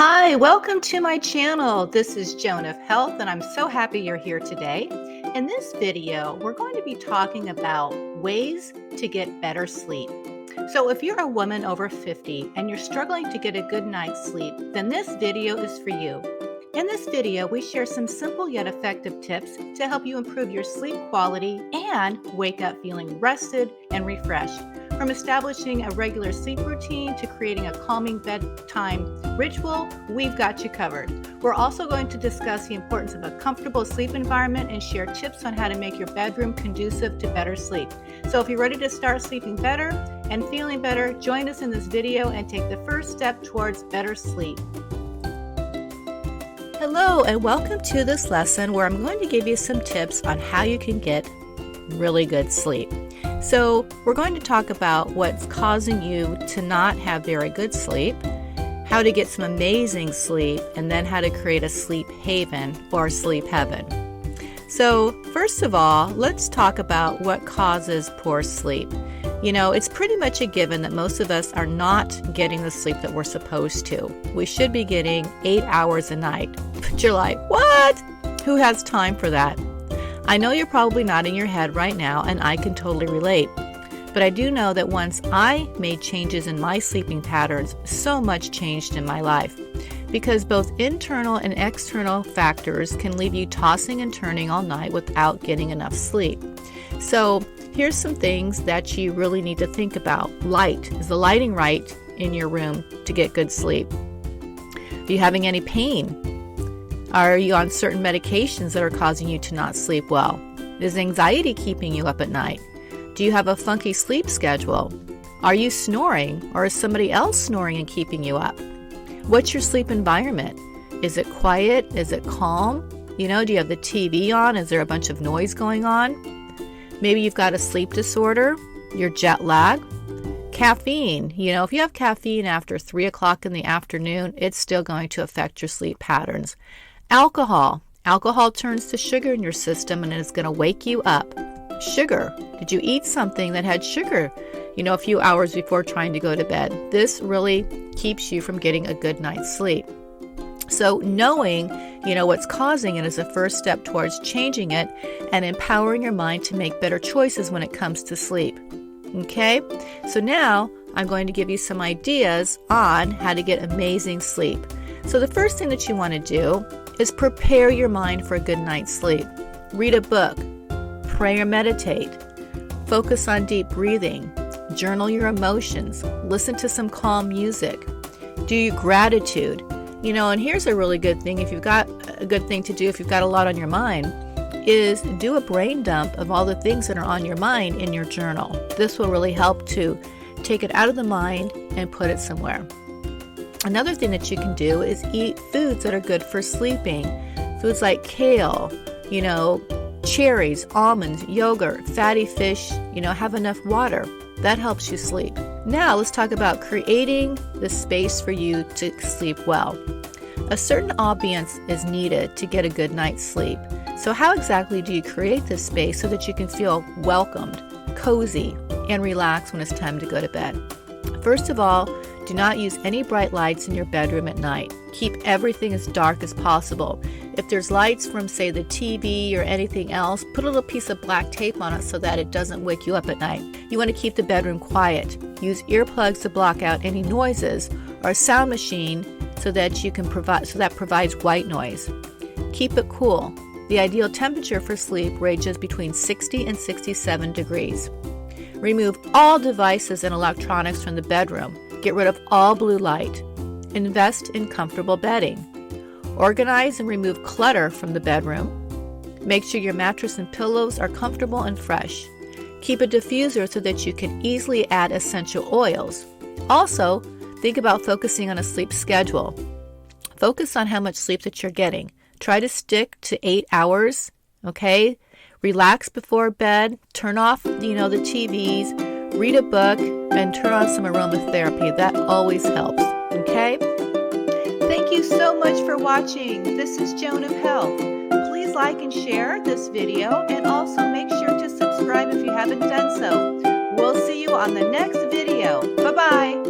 Hi, welcome to my channel. This is Joan of Health, and I'm so happy you're here today. In this video, we're going to be talking about ways to get better sleep. So if you're a woman over 50 and you're struggling to get a good night's sleep, then this video is for you. In this video, we share some simple yet effective tips to help you improve your sleep quality and wake up feeling rested and refreshed. From establishing a regular sleep routine to creating a calming bedtime ritual, we've got you covered. We're also going to discuss the importance of a comfortable sleep environment and share tips on how to make your bedroom conducive to better sleep. So if you're ready to start sleeping better and feeling better, join us in this video and take the first step towards better sleep. Hello and welcome to this lesson where I'm going to give you some tips on how you can get really good sleep. So we're going to talk about what's causing you to not have very good sleep, how to get some amazing sleep, and then how to create a sleep haven or sleep heaven. So first of all, let's talk about what causes poor sleep. You know, it's pretty much a given that most of us are not getting the sleep that we're supposed to. We should be getting 8 hours a night. But you're like, what? Who has time for that? I know you're probably nodding your head right now, and I can totally relate. But I do know that once I made changes in my sleeping patterns, so much changed in my life. Because both internal and external factors can leave you tossing and turning all night without getting enough sleep. So here's some things that you really need to think about. Light. Is the lighting right in your room to get good sleep? Are you having any pain? Are you on certain medications that are causing you to not sleep well? Is anxiety keeping you up at night? Do you have a funky sleep schedule? Are you snoring, or is somebody else snoring and keeping you up? What's your sleep environment? Is it quiet? Is it calm? Do you have the TV on? Is there a bunch of noise going on? Maybe you've got a sleep disorder, you're jet lag. Caffeine, if you have caffeine after 3 o'clock in the afternoon, it's still going to affect your sleep patterns. Alcohol turns to sugar in your system and it's going to wake you up. Sugar, did you eat something that had sugar, a few hours before trying to go to bed? This really keeps you from getting a good night's sleep. So knowing, what's causing it is a first step towards changing it and empowering your mind to make better choices when it comes to sleep. Okay? So now I'm going to give you some ideas on how to get amazing sleep. So the first thing that you want to do is prepare your mind for a good night's sleep. Read a book, pray or meditate, focus on deep breathing, journal your emotions, listen to some calm music, do gratitude. And here's a really good thing if you've got a lot on your mind, is do a brain dump of all the things that are on your mind in your journal. This will really help to take it out of the mind and put it somewhere. Another thing that you can do is eat foods that are good for sleeping. Foods like kale, cherries, almonds, yogurt, fatty fish, have enough water. That helps you sleep. Now let's talk about creating the space for you to sleep well. A certain ambience is needed to get a good night's sleep. So how exactly do you create this space so that you can feel welcomed, cozy, and relaxed when it's time to go to bed? First of all, do not use any bright lights in your bedroom at night. Keep everything as dark as possible. If there's lights from, say, the TV or anything else, put a little piece of black tape on it so that it doesn't wake you up at night. You want to keep the bedroom quiet. Use earplugs to block out any noises, or a sound machine so that provides white noise. Keep it cool. The ideal temperature for sleep ranges between 60 and 67 degrees. Remove all devices and electronics from the bedroom. Get rid of all blue light. Invest in comfortable bedding. Organize and remove clutter from the bedroom. Make sure your mattress and pillows are comfortable and fresh. Keep a diffuser so that you can easily add essential oils. Also, think about focusing on a sleep schedule. Focus on how much sleep that you're getting. Try to stick to 8 hours, okay? Relax before bed. Turn off, the TVs. Read a book and turn on some aromatherapy. That always helps, okay? Thank you so much for watching. This is Joan of Health. Please like and share this video, and also make sure to subscribe if you haven't done so. We'll see you on the next video. Bye-bye.